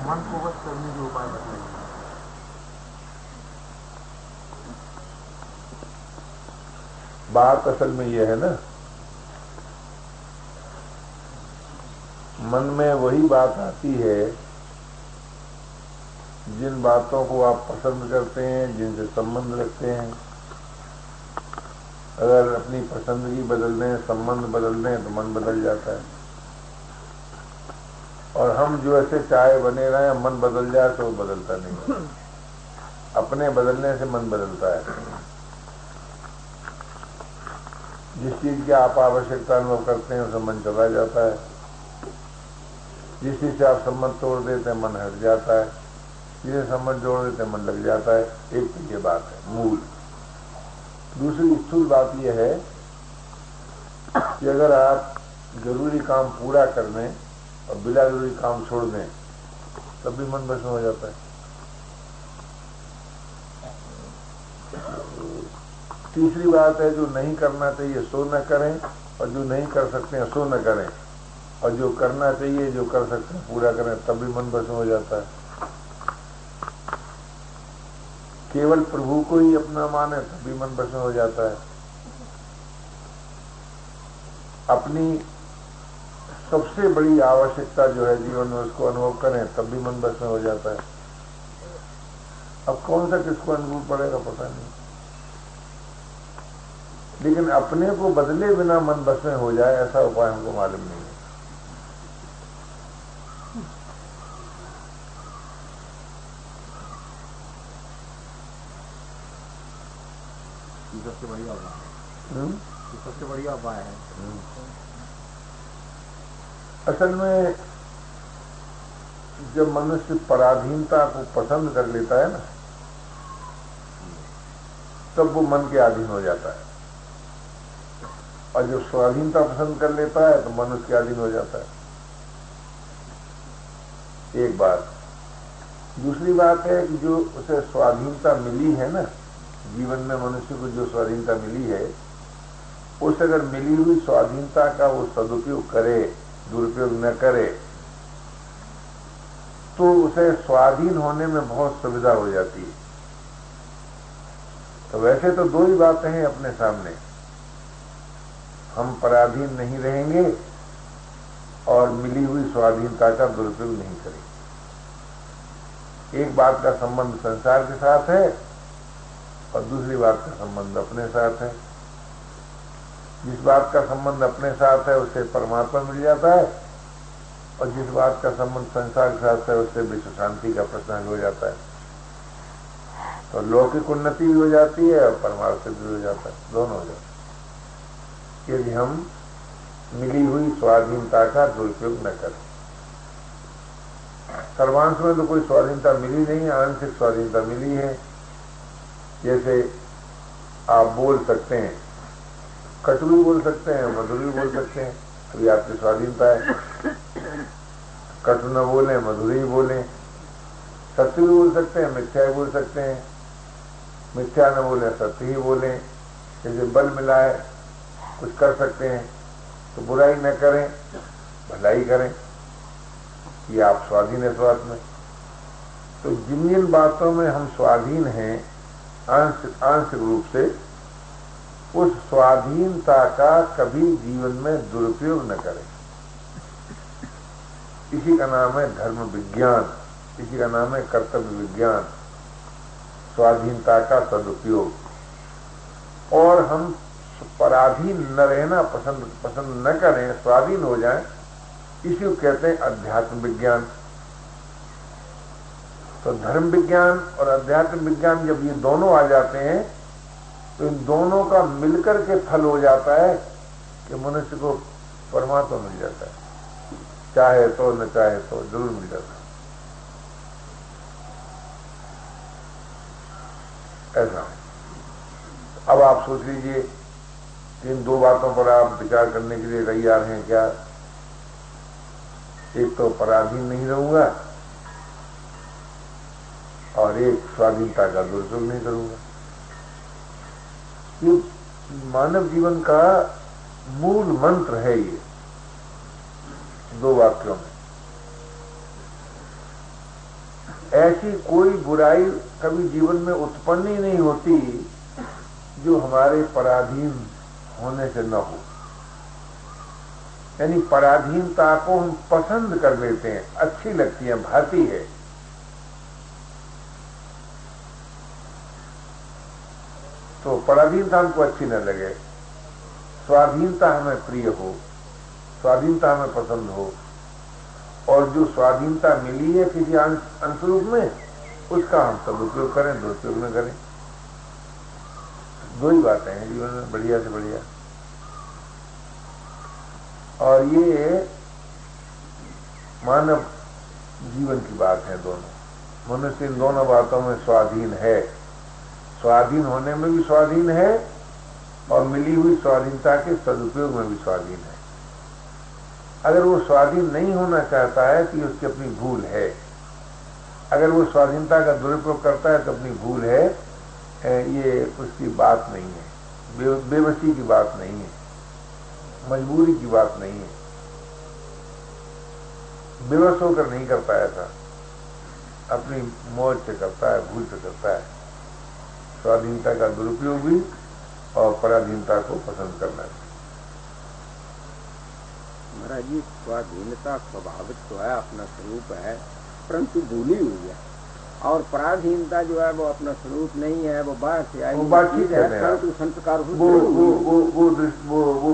मन को वश करने के उपाय बताइए। बात असल में यह है ना, मन में वही बात आती है जिन बातों को आप पसंद करते हैं, जिनसे संबंध रखते हैं। अगर अपनी पसंदगी बदल दें, संबंध बदल दें तो मन बदल जाता है। और हम जो ऐसे चाहे बने रहे, मन बदल जाए तो वो बदलता नहीं है। अपने बदलने से मन बदलता है। जिस चीज की आप आवश्यकता अनुभव करते हैं उससे मन चला जाता है। जिस चीज से आप संबंध तोड़ देते हैं मन हट जाता है। जिसे संबंध जोड़ देते हैं मन लग जाता है। एक तो ये बात है मूल। दूसरी स्थूल बात यह है कि अगर आप जरूरी काम पूरा कर लें और बिना जरूरी काम छोड़ दें तब भी मन बस में हो जाता है। तीसरी बात है जो नहीं करना चाहिए सो न करें, और जो नहीं कर सकते हैं सो न करें, और जो करना चाहिए जो कर सकते हैं पूरा करें, तब भी मन बस में हो जाता है। केवल प्रभु को ही अपना माने तब भी मन बस में हो जाता है। अपनी सबसे बड़ी आवश्यकता जो है जीवन में उसको अनुभव करें तब भी मन बस में हो जाता है। अब कौन सा किसको अनुभव पड़ेगा पता नहीं, लेकिन अपने को बदले बिना मन बस में हो जाए ऐसा उपाय हमको मालूम नहीं है। सबसे बढ़िया उपाय है। सबसे बढ़िया उपाय है। असल में जब मनुष्य पराधीनता को पसंद कर लेता है ना, तब वो मन के अधीन हो जाता है। और जब स्वाधीनता पसंद कर लेता है तो मन उसके अधीन हो जाता है। एक बात। दूसरी बात है कि जो उसे स्वाधीनता मिली है ना, जीवन में मनुष्य को जो स्वाधीनता मिली है, उस अगर मिली हुई स्वाधीनता का वो सदुपयोग करे, दुरुपयोग न करे, तो उसे स्वाधीन होने में बहुत सुविधा हो जाती है। तो वैसे तो दो ही बातें हैं अपने सामने, हम पराधीन नहीं रहेंगे और मिली हुई स्वाधीनता का दुरुपयोग नहीं करेंगे। एक बात का संबंध संसार के साथ है और दूसरी बात का संबंध अपने साथ है। जिस बात का संबंध अपने साथ है उससे परमात्मा मिल जाता है, और जिस बात का संबंध संसार के साथ है उससे विश्व शांति का प्रश्न हो जाता है। तो लौकिक उन्नति भी हो जाती है और परमार्थ भी हो जाता है, दोनों हो जाता है, यदि हम मिली हुई स्वाधीनता का दुरुपयोग न करें। सर्वांश में तो कोई स्वाधीनता मिली नहीं है, आंशिक स्वाधीनता मिली है। जैसे आप बोल सकते हैं, कटु भी बोल सकते हैं, मधुर भी बोल सकते हैं, अभी आपकी स्वाधीनता है। कटु न बोले, मधुर ही बोले। सत्य भी बोल सकते हैं, मिथ्या भी बोल सकते हैं। मिथ्या न बोले, सत्य ही बोले। जैसे बल मिलाए कुछ कर सकते हैं तो बुराई न करें, भलाई करें, ये आप स्वाधीन है स्वार्थ में। तो जिन जिन बातों में हम स्वाधीन हैं आंशिक रूप से, उस स्वाधीनता का कभी जीवन में दुरुपयोग न करें। इसी का नाम है धर्म विज्ञान, इसी का नाम है कर्तव्य विज्ञान, स्वाधीनता का सदुपयोग। और हम पराधीन न रहना पसंद न करें, स्वाधीन हो जाएं, इसी को कहते हैं अध्यात्म विज्ञान। तो धर्म विज्ञान और अध्यात्म विज्ञान जब ये दोनों आ जाते हैं तो इन दोनों का मिलकर के फल हो जाता है कि मनुष्य को परमात्मा मिल जाता है, चाहे तो न चाहे तो जरूर मिल जाता है। ऐसा अब आप सोच लीजिए कि इन दो बातों पर आप विचार करने के लिए तैयार हैं क्या? एक तो पराधीन नहीं रहूंगा और एक स्वाधीनता का दुरुपयोग नहीं करूंगा। ये मानव जीवन का मूल मंत्र है, ये दो वाक्यों में। ऐसी कोई बुराई कभी जीवन में उत्पन्न ही नहीं होती जो हमारे पराधीन होने से न हो। यानी पराधीनता को हम पसंद कर लेते हैं, अच्छी लगती है, भाती है। तो पराधीनता हमको अच्छी न लगे, स्वाधीनता हमें प्रिय हो, स्वाधीनता हमें पसंद हो, और जो स्वाधीनता मिली है किसी अंशरूप में, उसका हम सदुपयोग करें, दुरुपयोग न करें। दो ही बातें हैं जीवन में, बढ़िया से बढ़िया। और ये मानव जीवन की बात है दोनों। मनुष्य इन दोनों बातों में स्वाधीन है, स्वाधीन होने में भी स्वाधीन है और मिली हुई स्वाधीनता के सदुपयोग में भी स्वाधीन है। अगर वो स्वाधीन नहीं होना चाहता है तो ये उसकी अपनी भूल है, अगर वो स्वाधीनता का दुरुपयोग करता है तो अपनी भूल है, ये उसकी बात नहीं है, बेबसी की बात नहीं है, मजबूरी की बात नहीं है। बेबस होकर नहीं करता है ऐसा, अपनी मौज से करता है, भूल से करता है। स्वाधीनता का दुरुपयोग भी और पराधीनता को पसंद करना है। महाराज जी, स्वाधीनता स्वाभाविक तो है, अपना स्वरूप है, परंतु भूली हुई है। और पराधीनता जो है वो अपना स्वरूप नहीं है, वो बाहर से आई, वो बात ठीक है, परंतु संस्कार वो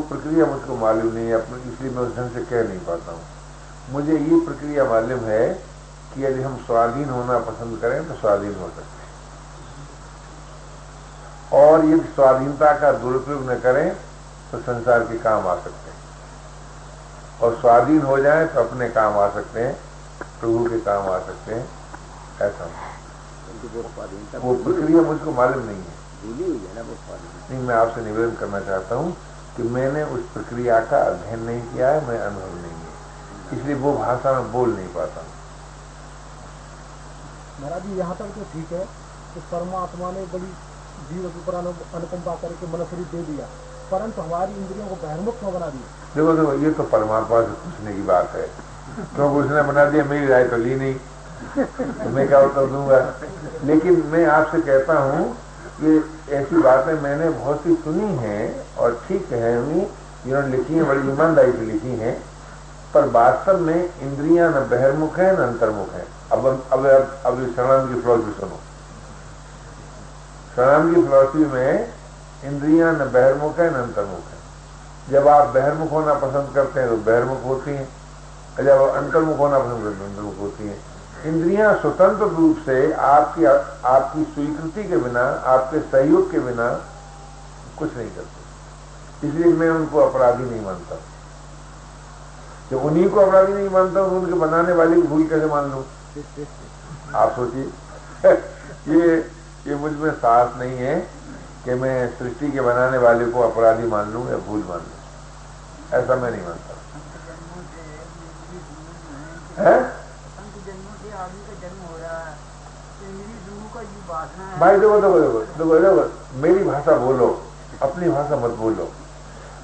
प्रक्रिया मुझको मालूम नहीं है, इसलिए मैं उस ढंग से कह नहीं पाता हूँ। मुझे ये प्रक्रिया मालूम है कि यदि हम स्वाधीन होना पसंद करें तो स्वाधीन हो सकते हैं, और यदि स्वाधीनता का दुरुपयोग न करें तो संसार के काम आ सकते हैं, और स्वाधीन हो जाएं तो अपने काम आ सकते हैं, प्रभु के काम आ सकते हैं। ऐसा वो प्रक्रिया मुझको मालूम नहीं है, भूली हुई है ना वो स्वाधीनता। नहीं, मैं आपसे निवेदन करना चाहता हूँ कि मैंने उस प्रक्रिया का अध्ययन नहीं किया है, मैं अनुभव नहीं है, इसलिए वो भाषा में बोल नहीं पाता हूँ। महाराज जी, यहाँ तक तो ठीक है कि परमात्मा ने बड़ी जीव के ऊपर अनुकंपा करके मनुष्य शरीर दे दिया, परंतु हमारी इंद्रियों को बहिर्मुख क्यों बना दिया? देखो ये तो परमात्मा से पूछने की बात है, क्योंकि उसने बना दिया, मेरी राय तो ली नहीं, तो मैं क्या उत्तर दूंगा। लेकिन मैं आपसे कहता हूँ कि ऐसी बातें मैंने बहुत सी सुनी हैं और ठीक है, जिन्होंने लिखी है बड़ी ईमानदारी से लिखी हैं, पर वास्तव में इंद्रियां न बहिर्मुख है न अंतर्मुख है। अब शरणानंद की फिलॉसफी सुनो, शरणानंद की फिलॉसफी में इंद्रियां न बहिर्मुख है न अंतर्मुख है। जब आप बहिर्मुख होना पसंद करते हैं तो बहिर्मुख होती हैं, जब अंतर्मुख होना पसंद करते हैं अंतर्मुख होती हैं। इंद्रियां स्वतंत्र रूप से आपकी स्वीकृति के बिना, आपके सहयोग के बिना कुछ नहीं करते, इसलिए मैं उनको अपराधी नहीं मानता। जब उन्हीं को अपराधी नहीं मानता तो उनके बनाने वाले की भूल कैसे मान लूं? आप सोचिए, ये मुझ में साहस नहीं है कि मैं सृष्टि के बनाने वाले को अपराधी मान लूं या भूल मान लूं, ऐसा मैं नहीं मानता है। भाई देखो, मेरी भाषा बोलो, अपनी भाषा मत बोलो।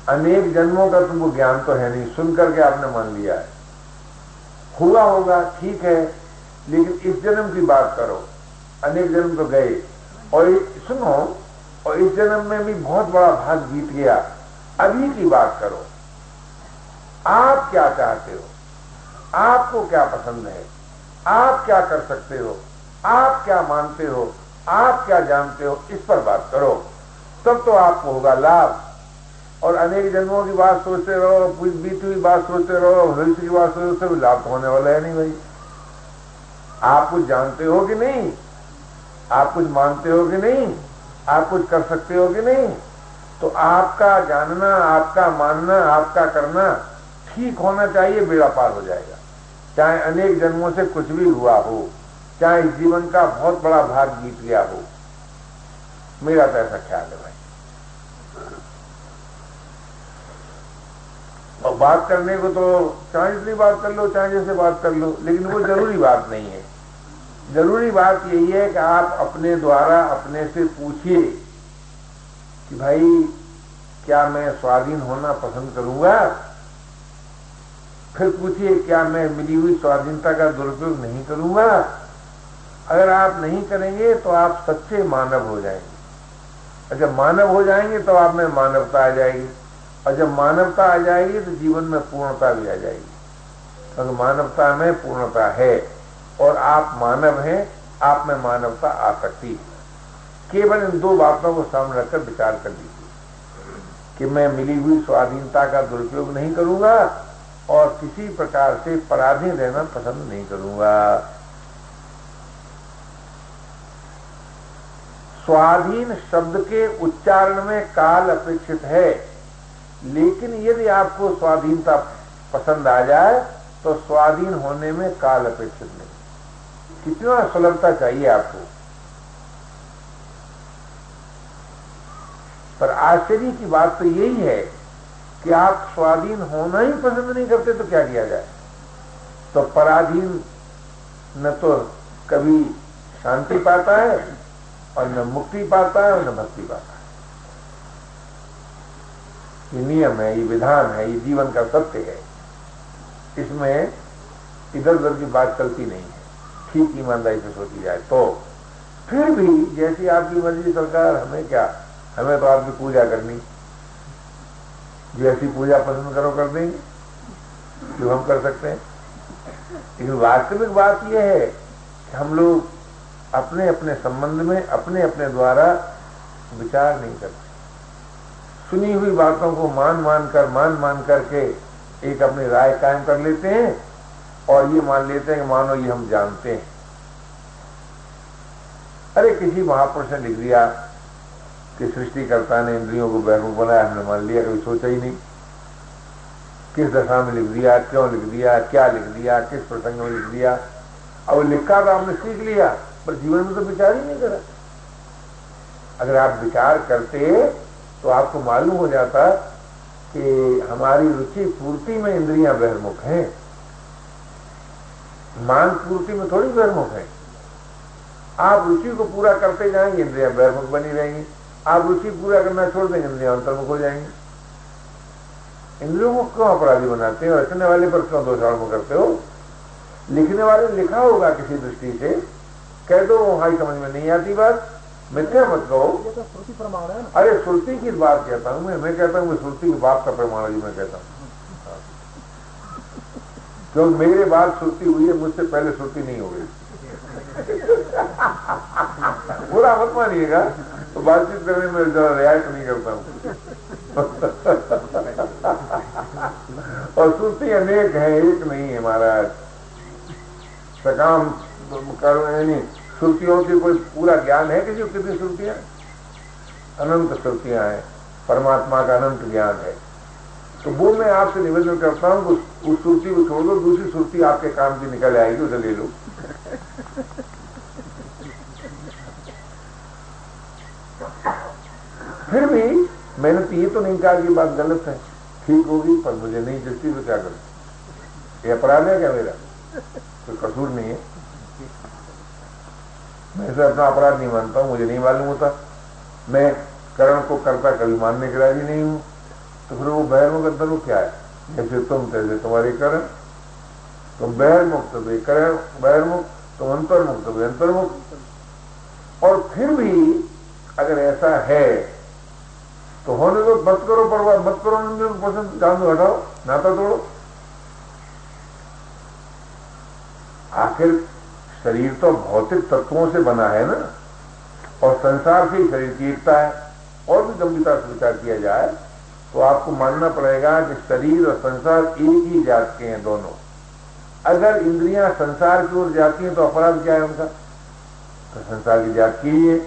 अनेक जन्मों का तुमको ज्ञान तो है नहीं, सुन करके आपने मान लिया है, हुआ होगा ठीक है, लेकिन इस जन्म की बात करो। अनेक जन्म तो गए, और सुनो, और इस जन्म में भी बहुत बड़ा भाग बीत गया, अभी की बात करो। आप क्या चाहते हो, आपको क्या पसंद है, आप क्या कर सकते हो, आप क्या मानते हो, आप क्या जानते हो, इस पर बात करो, तब तो आपको होगा लाभ। और अनेक जन्मों की बात सोचते रहो, बीती हुई बात सोचते रहो, भविष्य की बात सोचते रहो, लाभ तो होने वाला है नहीं भाई। आप कुछ जानते हो कि नहीं, आप कुछ मानते हो कि नहीं, आप कुछ कर सकते हो कि नहीं, तो आपका जानना, आपका मानना, आपका करना ठीक होना चाहिए, बेड़ा पार हो जाएगा। चाहे अनेक जन्मों से कुछ भी हुआ हो, चाहे इस जीवन का बहुत बड़ा भाग बीत गया हो, मेरा तो ऐसा ख्याल है भाई। और बात करने को तो चाहे जितनी बात कर लो, चाहे जैसे बात कर लो, लेकिन वो जरूरी बात नहीं है। जरूरी बात यही है कि आप अपने द्वारा अपने से पूछिए कि भाई क्या मैं स्वाधीन होना पसंद करूंगा, फिर पूछिए क्या मैं मिली हुई स्वाधीनता का दुरुपयोग नहीं करूंगा, अगर आप नहीं करेंगे तो आप सच्चे मानव हो जाएंगे, और जब मानव हो जाएंगे तो आप में मानवता आ जाएगी, और जब मानवता आ जाएगी तो जीवन में पूर्णता भी आ जाएगी, क्योंकि मानवता में पूर्णता है और आप मानव हैं, आप में मानवता आ सकती है। केवल इन दो बातों को सामने रखकर विचार कर लीजिए कि मैं मिली हुई स्वाधीनता का दुरुपयोग नहीं करूंगा और किसी प्रकार से पराधीन रहना पसंद नहीं करूंगा। स्वाधीन शब्द के उच्चारण में काल अपेक्षित है, लेकिन यदि आपको स्वाधीनता पसंद आ जाए तो स्वाधीन होने में काल अपेक्षित नहीं। कितना सुलभता चाहिए आपको। पर आश्चर्य की बात तो यही है कि आप स्वाधीन होना ही पसंद नहीं करते तो क्या किया जाए। तो पराधीन न तो कभी शांति पाता है और न मुक्ति पाता है और न भक्ति पाता है। ये नियम है, ये विधान है, ये जीवन का सत्य है। इसमें इधर उधर की बात चलती नहीं है, ठीक ईमानदारी से सोची जाए तो। फिर भी जैसी आपकी मर्जी सरकार, हमें क्या, हमें तो आपकी पूजा करनी, जैसी पूजा पसंद करो कर देंगे, जो हम कर सकते हैं। लेकिन वास्तविक बात यह है कि हम लोग अपने अपने संबंध में अपने अपने द्वारा विचार नहीं करते। सुनी हुई बातों को मान मान करके एक अपनी राय कायम कर लेते हैं और ये मान लेते हैं कि मानो ये हम जानते हैं। अरे किसी महापुरुष ने लिख दिया कि सृष्टिकर्ता ने इंद्रियों को बहिर्मुख बनाया, हमने मान लिया, कभी सोचा ही नहीं किस दशा में लिख दिया, क्यों लिख दिया, क्या लिख दिया, किस प्रसंग में लिख दिया। अब लिखा तो आपने सीख लिया, पर जीवन में तो विचार ही नहीं करा। अगर आप विचार करते तो आपको मालूम हो जाता कि हमारी रुचि पूर्ति में इंद्रियां बहिर्मुख हैं, मांग पूर्ति में थोड़ी बहिर्मुख है। आप रुचि को पूरा करते जाएंगे, इंद्रियां बहिर्मुख बनी रहेंगी। आप रुचि पूरा करना छोड़ देंगे, इंद्रियां अंतर्मुख हो जाएंगी। इंद्रियों को क्यों अपराधी बनाते हो, रचने वाले पर क्यों दोषारोप करते हो। लिखने वाले ने लिखा होगा किसी दृष्टि से, कह दो भाई समझ में नहीं आती बात, मिथ्या मत कहो। ये तो श्रुति प्रमाण है ना। अरे श्रुति की बात कहता हूं मैं कहता हूं श्रुति की बात का प्रमाण जी मैं कहता हूं, क्योंकि मेरे बाद श्रुति हुई है, मुझसे पहले श्रुति नहीं हो गई। पूरा मत मानिएगा, तो बातचीत करने में जरा रियायत नहीं करता हूं। और श्रुति अनेक है, एक नहीं है महाराज। सकाम नहीं, श्रुतियों की कोई पूरा ज्ञान है किसी को? कितनी श्रुतियां? अनंत श्रुतियां हैं, परमात्मा का अनंत ज्ञान है। तो वो मैं आपसे निवेदन करता हूं कि उस श्रुति को छोड़ दो, दूसरी श्रुति आपके काम की निकल आएगी, उसे ले लो। फिर भी मैंने तो ये तो नहीं कहा कि बात गलत है, ठीक होगी, पर मुझे नहीं जचती तो क्या करूं? ये अपराध है क्या मेरा? कोई कसूर नहीं है, मैं इसे अपना अपराध नहीं मानता हूं, मुझे नहीं मालूम होता। मैं करण को कर्ता कभी मानने के राजी नहीं हूं। तो फिर वो बहिर्मुख अंतर्मुख क्या है? जैसे तुम तैसे तुम्हारे करण, तुम बहिर्मुख तो वे करण बहिर्मुख, तुम अंतर्मुख तो वे अंतर्मुख। और फिर भी अगर ऐसा है तो होने दो, मत करो परवाह, मत करो पसंद, जान दो, हटाओ, नाता तोड़ो। आखिर शरीर तो भौतिक तत्वों से बना है ना, और संसार से ही शरीर की एकता है। और भी गंभीरता से विचार किया जाए तो आपको मानना पड़ेगा कि शरीर और संसार एक ही जात के हैं दोनों। अगर इंद्रियां संसार की ओर जाती हैं तो अपराध क्या है उनका? तो संसार की जात की ही है।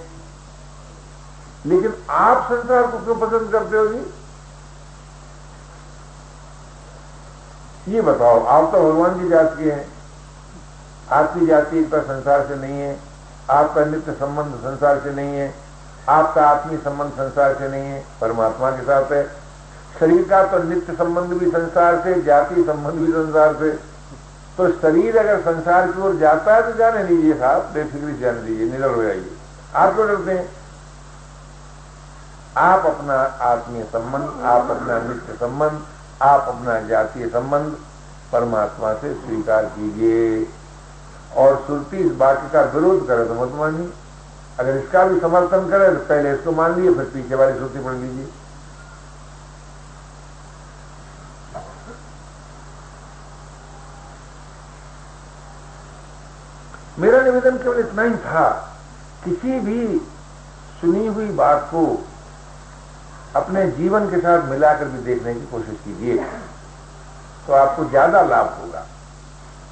लेकिन आप संसार को क्यों पसंद करते हो जी? ये बताओ, आप तो भगवान की जात के हैं, आपकी जाति एकता संसार से नहीं है, आपका नित्य संबंध संसार से नहीं है, आपका आत्मीय संबंध संसार से नहीं है, परमात्मा के साथ है। शरीर का तो नित्य संबंध भी संसार से, जाति संबंध भी संसार से। तो शरीर अगर संसार की ओर जाता है तो जाने दीजिए साहब, बेफिक्री जाने दीजिए, निडर हो जाइए। आप क्यों डरते हैं? आप अपना आत्मीय संबंध, आप अपना नित्य संबंध, आप अपना जातीय संबंध परमात्मा से स्वीकार कीजिए। और श्रुति इस वाक्य का विरोध करे तो मत मानिए। अगर इसका भी समर्थन करे तो पहले इसको मान लीजिए, फिर पीछे वाली श्रुति पढ़ लीजिए। मेरा निवेदन केवल इतना ही था, किसी भी सुनी हुई बात को अपने जीवन के साथ मिलाकर भी देखने की कोशिश कीजिए, तो आपको ज्यादा लाभ होगा।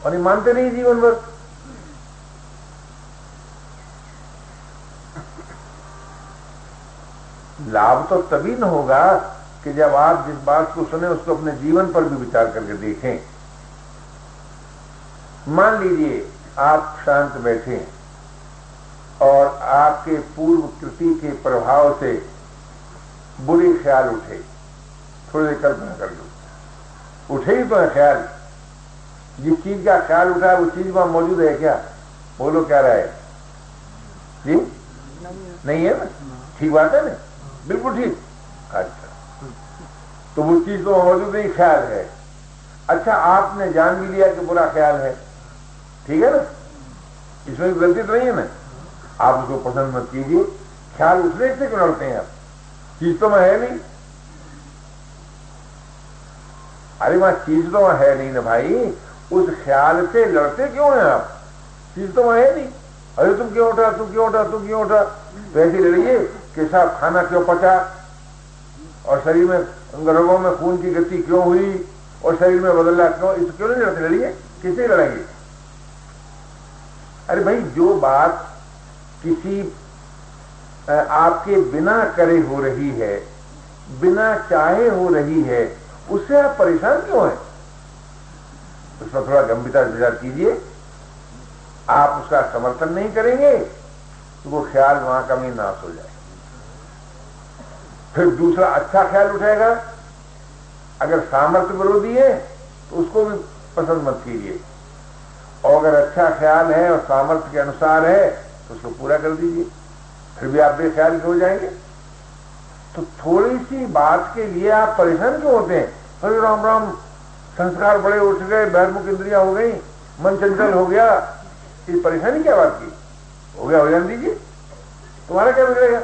और ये मानते नहीं जीवन भर। लाभ तो तभी न होगा कि जब आप जिस बात को सुने उसको अपने जीवन पर भी विचार करके देखें। मान लीजिए आप शांत बैठे और आपके पूर्व कृति के प्रभाव से बुरे ख्याल उठे। थोड़ी देर कल्पना कर लो, उठे ही तो है ख्याल। जिस चीज का ख्याल उठा है वो चीज वहां मौजूद है क्या? बोलो क्या रहा है जी? नहीं है ना? ठीक बात है ना? बिल्कुल ठीक। अच्छा, तो वो चीज तो मौजूद नहीं, ख्याल है। अच्छा, आपने जान भी लिया कि बुरा ख्याल है, ठीक है ना? इसमें गलती तो नहीं है ना? आप उसको पसंद मत कीजिए। ख्याल उठने से क्यों लड़ते हैं आप? चीज तो वहां है नहीं। अरे वहां चीज तो वहां है नहीं ना भाई, उस ख्याल से लड़ते क्यों हैं आप? चीज तो वहां है नहीं। अरे तुम क्यों उठा, तुम क्यों उठा, तुम क्यों उठा? वैसे लड़िए कि साहब खाना क्यों पचा, और शरीर में रगों में खून की गति क्यों हुई, और शरीर में बदला क्यों, इस क्यों नहीं लड़ते? लड़िए, किससे लड़ेंगे? अरे भाई, जो बात किसी आपके बिना करे हो रही है, बिना चाहे हो रही है, उससे आप परेशान क्यों हैं? उसमें थोड़ा गंभीरता से विचार कीजिए। आप उसका समर्थन नहीं करेंगे तो वो ख्याल वहां का भी नाश हो जाएगा। फिर दूसरा अच्छा ख्याल उठेगा। अगर सामर्थ्य विरोधी है तो उसको भी पसंद मत कीजिए, और अगर अच्छा ख्याल है और सामर्थ्य के अनुसार है तो उसको पूरा कर दीजिए। फिर भी आप बेख्याल हो जाएंगे। तो थोड़ी सी बात के लिए आप परेशान क्यों होते हैं? अरे राम राम, संस्कार बड़े उठ गए, बहिर्मुख इंद्रियां हो गई, मन चंचल हो गया, ये परेशानी क्या बात की? हो गया, हो जाने दीजिए, तुम्हारा क्या बिगड़ेगा?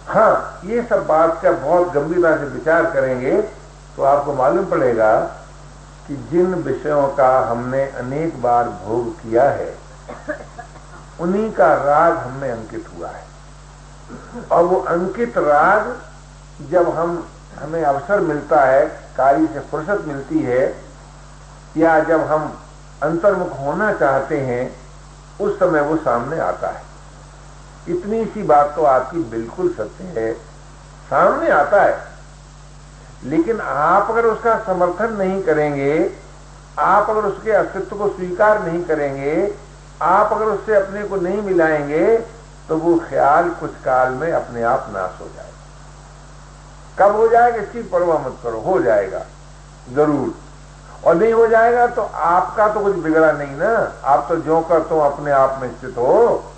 हाँ, ये सब बात का बहुत गंभीरता से विचार करेंगे तो आपको मालूम पड़ेगा कि जिन विषयों का हमने अनेक बार भोग किया है, उन्हीं का राग हमें अंकित हुआ है। और वो अंकित राग जब हमें अवसर मिलता है, कार्य से फुर्सत मिलती है, या जब हम अंतर्मुख होना चाहते हैं, उस समय वो सामने आता है। इतनी सी बात तो आपकी बिल्कुल सत्य है, सामने आता है। लेकिन आप अगर उसका समर्थन नहीं करेंगे, आप अगर उसके अस्तित्व को स्वीकार नहीं करेंगे, आप अगर उससे अपने को नहीं मिलाएंगे, तो वो ख्याल कुछ काल में अपने आप नाश हो जाएगा। कब हो जाएगा इसकी परवाह मत करो, हो जाएगा जरूर। और नहीं हो जाएगा तो आपका तो कुछ बिगड़ा नहीं ना, आप तो जो कर तो अपने आप में स्थित हो।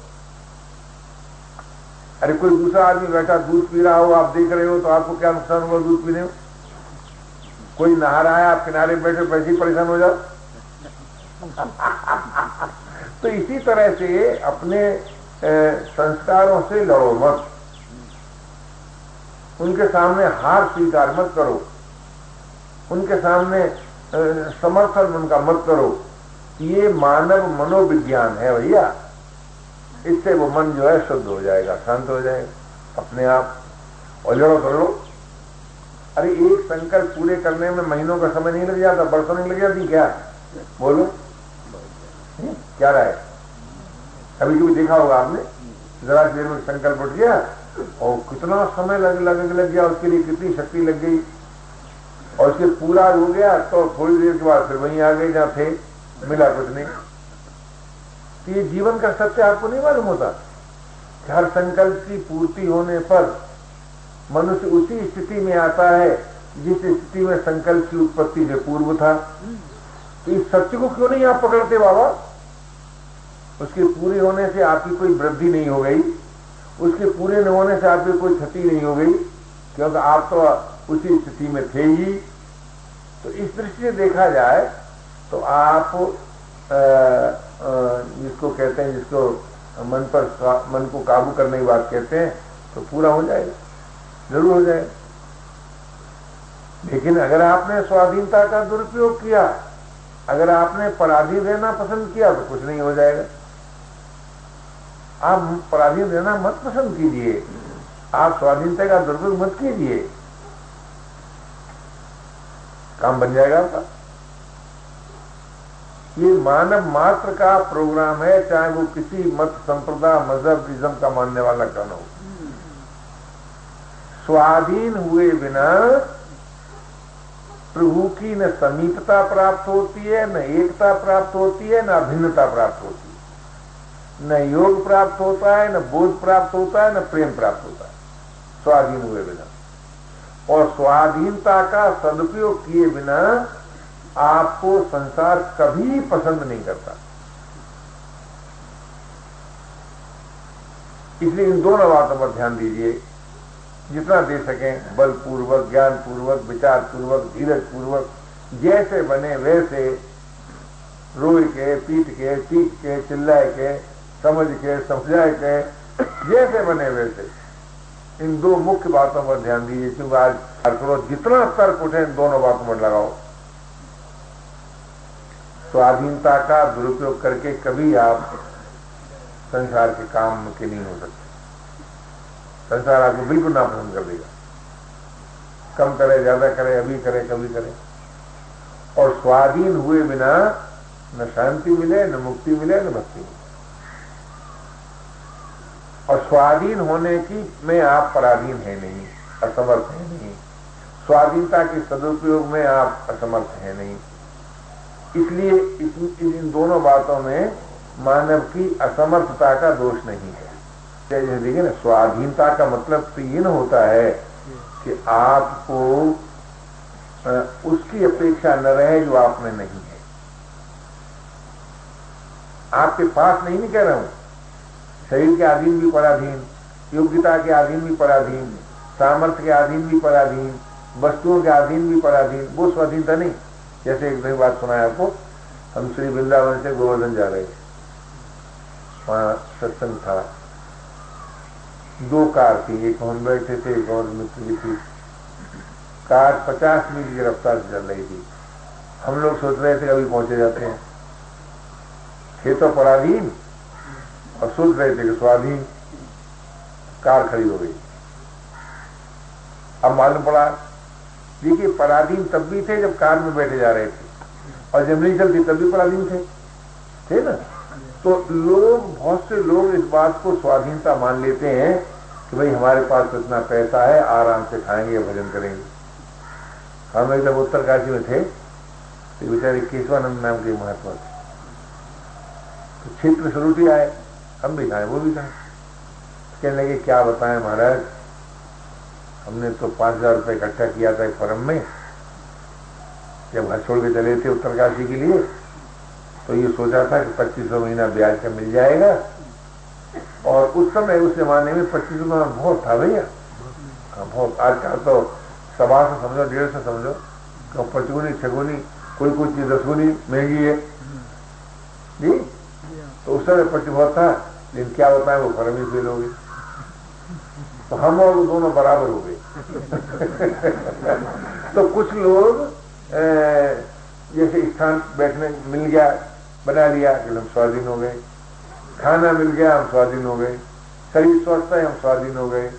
अरे कोई दूसरा आदमी बैठा दूध पी रहा हो, आप देख रहे हो, तो आपको क्या नुकसान होगा दूध पीने में? कोई नहा रहा है, आप किनारे बैठे वैसे ही परेशान हो जाओ। तो इसी तरह से अपने संस्कारों से लड़ो मत, उनके सामने हार स्वीकार मत करो, उनके सामने समर्थन उनका मत करो। ये मानव मनोविज्ञान है भैया, इससे वो मन जो है शुद्ध हो जाएगा, शांत हो जाएगा अपने आप। और लड़ो कर लो। अरे एक संकल्प पूरे करने में महीनों का समय नहीं लग जाता, बरसों नहीं लग जाती क्या? बोलो क्या राय? कभी कभी देखा होगा आपने, जरा देर में संकल्प उठ गया और कितना समय लग गया, उसके लिए कितनी शक्ति लग गई, और उसके पूरा हो गया तो थोड़ी देर के बाद फिर वहीं आ गए जहां थे, मिला कुछ नहीं। तो ये जीवन का सत्य आपको नहीं मालूम होता कि हर संकल्प की पूर्ति होने पर मनुष्य उसी स्थिति में आता है जिस स्थिति में संकल्प की उत्पत्ति से पूर्व था। तो इस सत्य को क्यों नहीं आप पकड़ते बाबा? उसके पूरे होने से आपकी कोई वृद्धि नहीं हो गई, उसके पूरे न होने से आपकी कोई क्षति नहीं हो गई, क्योंकि आप तो उसी स्थिति में थे ही। तो इस दृष्टि से देखा जाए तो आप जिसको कहते हैं, जिसको मन को काबू करने की बात कहते हैं, तो पूरा हो जाएगा, जरूर हो जाएगा। लेकिन अगर आपने स्वाधीनता का दुरुपयोग किया, अगर आपने पराधीन रहना पसंद किया, तो कुछ नहीं हो जाएगा। आप पराधीन रहना मत पसंद कीजिए, आप स्वाधीनता का दुरुपयोग मत कीजिए, काम बन जाएगा आपका। ये मानव मात्र का प्रोग्राम है, चाहे वो किसी मत, संप्रदाय, मजहब, इज्म का मानने वाला क्यों हो। स्वाधीन हुए बिना प्रभु की न समीपता प्राप्त होती है, न एकता प्राप्त होती है, न अभिन्नता प्राप्त होती है, न योग प्राप्त होता है, न बोध प्राप्त होता है, न प्रेम प्राप्त होता है, स्वाधीन हुए बिना। और स्वाधीनता का सदुपयोग किए बिना आपको संसार कभी पसंद नहीं करता। इसलिए इन दोनों बातों पर ध्यान दीजिए, जितना दे सकें, बलपूर्वक, ज्ञानपूर्वक, विचारपूर्वक, धीरजपूर्वक, जैसे बने वैसे, रोई के, पीट के, चीख के, चिल्लाए के, समझ के, समझाए के, जैसे बने वैसे इन दो मुख्य बातों पर ध्यान दीजिए। क्योंकि आज करो, जितना तर्क उठे इन दोनों बातों पर लगाओ। स्वाधीनता का दुरुपयोग करके कभी आप संसार के काम के नहीं हो सकते। संसार आपको बिल्कुल नापसंद कर देगा, कम करे, ज्यादा करे, अभी करे, कभी करे। और स्वाधीन हुए बिना न शांति मिले, न मुक्ति मिले, न भक्ति मिले। और स्वाधीन होने की में आप पराधीन है नहीं, असमर्थ है नहीं। स्वाधीनता के सदुपयोग में आप असमर्थ है नहीं। इसलिए इन दोनों बातों में मानव की असमर्थता का दोष नहीं है। जैसे देखिए ना, स्वाधीनता का मतलब तो ये न होता है कि आपको उसकी अपेक्षा न रहे जो आप में नहीं है। आपके पास नहीं कह रहा हूं, शरीर के अधीन भी पराधीन, योग्यता के अधीन भी पराधीन, सामर्थ्य के अधीन भी पराधीन, वस्तुओं के अधीन भी पराधीन, वो स्वाधीनता नहीं। जैसे एक नई बात सुनाया आपको, हम श्री वृंदावन से गोवर्धन जा रहे थे, वहां सत्संग था, दो कार थी, एक हम बैठे थे, एक और मित्र की थी। कार 50 मील की रफ्तार से चल रही थी। हम लोग सोच रहे थे अभी पहुंचे जाते हैं, थे तो पराधीन और सोच रहे थे कि स्वाधीन। कार खड़ी हो गई। अब मालूम पड़ा, देखिए पराधीन तब भी थे जब कार में बैठे जा रहे थे, और जब नहीं चलती तब भी पराधीन थे ना। तो लोग, बहुत से लोग इस बात को स्वाधीनता मान लेते हैं कि भाई हमारे पास तो इतना पैसा है, आराम से खाएंगे, भजन करेंगे। हम जब उत्तरकाशी में थे तो बेचारे केशवानंद नाम के महात्मा थे, तो क्षेत्र से रोटी आए, हम भी खाए, वो भी खाए। कहने लगे क्या बताएं महाराज, हमने तो 5000 रुपये इकट्ठा किया था एक फर्म में, जब घर छोड़ के चले थे उत्तरकाशी के लिए, तो ये सोचा था कि 2500 महीना ब्याज का मिल जाएगा। और उस समय, उस जमाने में 2500 बहुत था भैया, बहुत। आज का तो 100 से समझो, 150 से समझो, 55 6 कोई चीज 10 गुनी महंगी है जी। तो उस समय 25 बहुत था, लेकिन क्या होता है, वो फर्म ही फेल हो गई, तो हम और वो दोनों बराबर हो गए। तो कुछ लोग जैसे स्थान बैठने मिल गया, बना लिया कि हम स्वाधीन हो गए, खाना मिल गया हम स्वाधीन हो गए, शरीर स्वस्थ है हम स्वाधीन हो गए।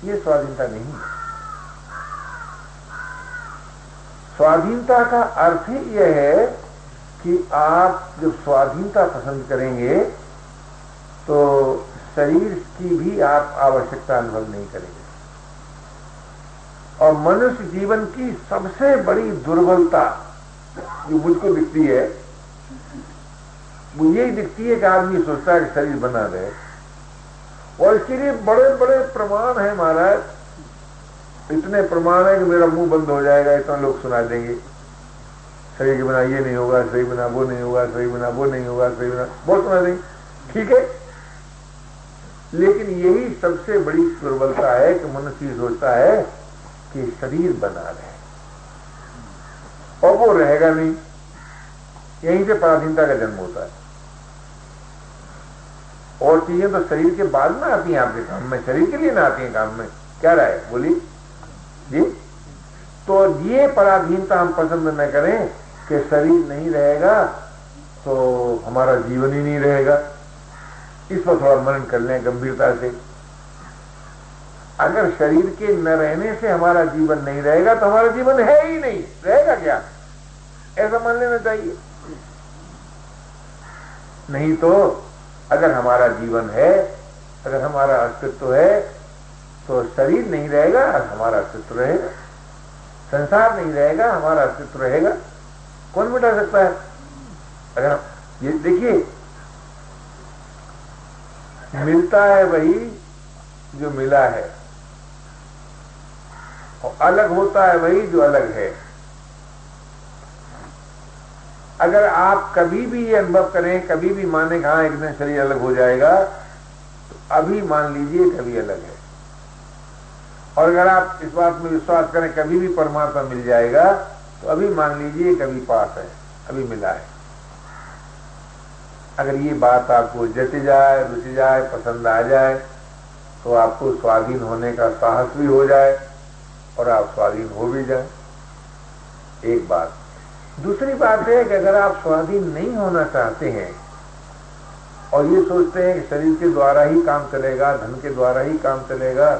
ये स्वाधीनता नहीं। स्वाधीनता का अर्थ ही यह है कि आप जब स्वाधीनता पसंद करेंगे तो शरीर की भी आप आवश्यकता अनुभव नहीं करेंगे। और मनुष्य जीवन की सबसे बड़ी दुर्बलता जो मुझको दिखती है, वो यही दिखती है कि आदमी सोचता है कि शरीर बना रहे, और इसके लिए बड़े बड़े प्रमाण है महाराज। इतने प्रमाण है कि मेरा मुंह बंद हो जाएगा, इतना लोग सुना देंगे। शरीर के बिना ये नहीं होगा, शरीर बिना वो नहीं होगा, शरीर बिना वो नहीं होगा, शरीर बिना बहुत सुना देंगे। ठीक है, लेकिन यही सबसे बड़ी दुर्बलता है कि मनुष्य सोचता है कि शरीर बना रहे। और वो रहेगा नहीं। यहीं से पराधीनता का जन्म होता है। और चीजें तो शरीर के बाद में आती हैं आपके काम में, शरीर के लिए ना आती हैं काम में। क्या राय बोली जी? तो ये पराधीनता हम पसंद न करें कि शरीर नहीं रहेगा तो हमारा जीवन ही नहीं रहेगा। इस पर थोड़ा मनन कर लें गंभीरता से। अगर शरीर के न रहने से हमारा जीवन नहीं रहेगा तो हमारा जीवन है ही नहीं, रहेगा क्या, ऐसा मान लेना चाहिए। नहीं तो अगर हमारा जीवन है, अगर हमारा अस्तित्व है, तो शरीर नहीं रहेगा, हमारा अस्तित्व रहेगा। संसार नहीं रहेगा, हमारा अस्तित्व रहेगा। कौन मिटा सकता है? अगर ये देखिए, मिलता है वही जो मिला है, और अलग होता है वही जो अलग है। अगर आप कभी भी ये अनुभव करें, कभी भी माने हाँ एक दिन शरीर अलग हो जाएगा, तो अभी मान लीजिए कभी अलग है। और अगर आप इस बात में विश्वास करें कभी भी परमात्मा मिल जाएगा, तो अभी मान लीजिए कभी पास है, अभी मिला है। अगर ये बात आपको जच जाए, रुच जाए, पसंद आ जाए, तो आपको स्वाधीन होने का साहस भी हो जाए और आप स्वाधीन हो भी जाए। एक बात। दूसरी बात है कि अगर आप स्वाधीन नहीं होना चाहते हैं और ये सोचते हैं कि शरीर के द्वारा ही काम चलेगा, धन के द्वारा ही काम चलेगा,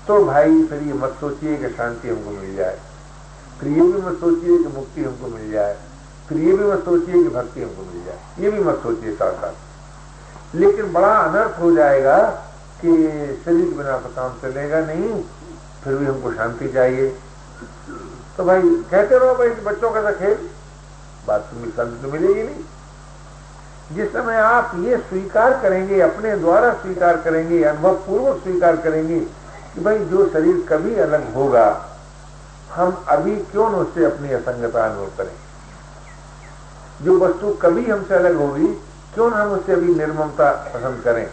तो भाई फिर ये मत सोचिए कि शांति हमको मिल जाए, फिर ये भी मत सोचिए कि मुक्ति हमको मिल जाए, फिर ये भी मत सोचिए कि भक्ति हमको मिल जाए, ये भी मत सोचिए साथ साथ। लेकिन बड़ा अनर्थ हो जाएगा कि शरीर के बिना तो काम चलेगा नहीं, फिर भी हमको शांति चाहिए। तो भाई कहते रहो भाई बच्चों का खेल, बात तो शांति तो मिलेगी नहीं। जिस समय आप ये स्वीकार करेंगे, अपने द्वारा स्वीकार करेंगे, अनुभव पूर्वक स्वीकार करेंगे कि भाई जो शरीर कभी अलग होगा, हम अभी क्यों न उससे अपनी असंगता अनुभव करें। जो वस्तु कभी हमसे अलग होगी, क्यों न हम उससे अभी निर्ममता पसंद करें।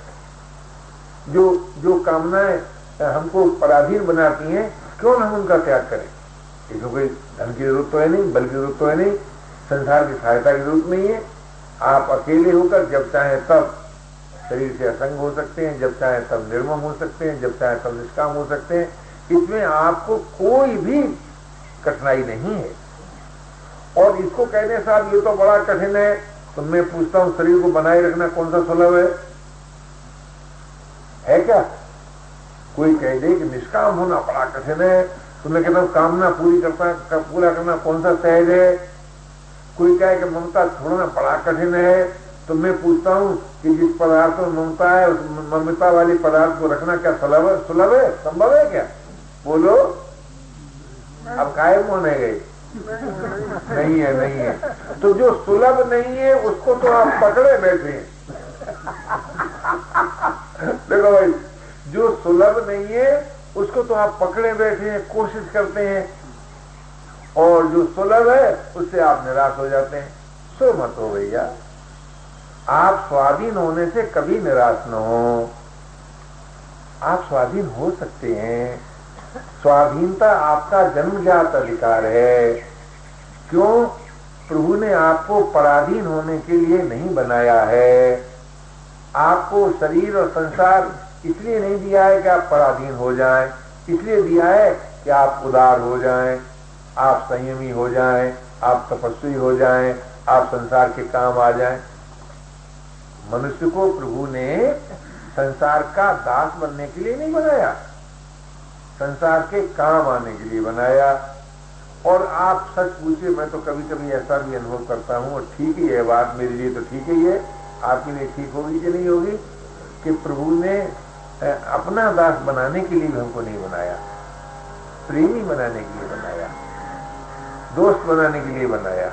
जो कामनाएं हमको पराधीन बनाती हैं, क्यों न हम उनका त्याग करें। इसमें कोई धन की जरूरत तो है नहीं, बल की जरूरत तो है नहीं, संसार की सहायता की जरूरत नहीं है। आप अकेले होकर जब चाहे तब शरीर से असंग हो सकते हैं, जब चाहे तब निर्मम हो सकते हैं, जब चाहे तब निष्काम हो सकते हैं। इसमें आपको कोई भी कठिनाई नहीं है। और इसको कहने साहब ये तो बड़ा कठिन है, तो मैं पूछता हूं शरीर को बनाए रखना कौन सा सुलभ है क्या? कोई कह दे कि निष्काम होना बड़ा कठिन है, तो मैं कहता हूं कामना पूरा करना कौन सा सहज है। कोई कहे कि ममता छोड़ना बड़ा कठिन है, तो मैं पूछता हूं कि जिस पदार्थ में ममता है उस ममता वाले पदार्थ को रखना क्या सुलभ है, संभव है क्या? बोलो। अब काहे होने गए? नहीं है। तो जो सुलभ नहीं है उसको तो आप पकड़े बैठे हैं। देखो भाई, जो सुलभ नहीं है उसको तो आप पकड़े बैठे हैं, कोशिश करते हैं, और जो सुलभ है उससे आप निराश हो जाते हैं। सो मत हो भैया, आप स्वाधीन होने से कभी निराश न हो। आप स्वाधीन हो सकते हैं। स्वाधीनता आपका जन्मजात अधिकार है। क्यों? प्रभु ने आपको पराधीन होने के लिए नहीं बनाया है। आपको शरीर और संसार इसलिए नहीं दिया है कि आप पराधीन हो जाएं, इसलिए दिया है कि आप उदार हो जाएं, आप संयमी हो जाएं, आप तपस्वी हो जाएं, आप संसार के काम आ जाएं। मनुष्य को प्रभु ने संसार का दास बनने के लिए नहीं बनाया, संसार के काम आने के लिए बनाया। और आप सच पूछिए, मैं तो कभी कभी ऐसा भी अनुभव करता हूं, और ठीक ही है बात, मेरे लिए तो ठीक ही है, आपके लिए ठीक होगी कि नहीं होगी, कि प्रभु ने अपना दास बनाने के लिए भी हमको नहीं बनाया, प्रेमी बनाने के लिए बनाया, दोस्त बनाने के लिए बनाया।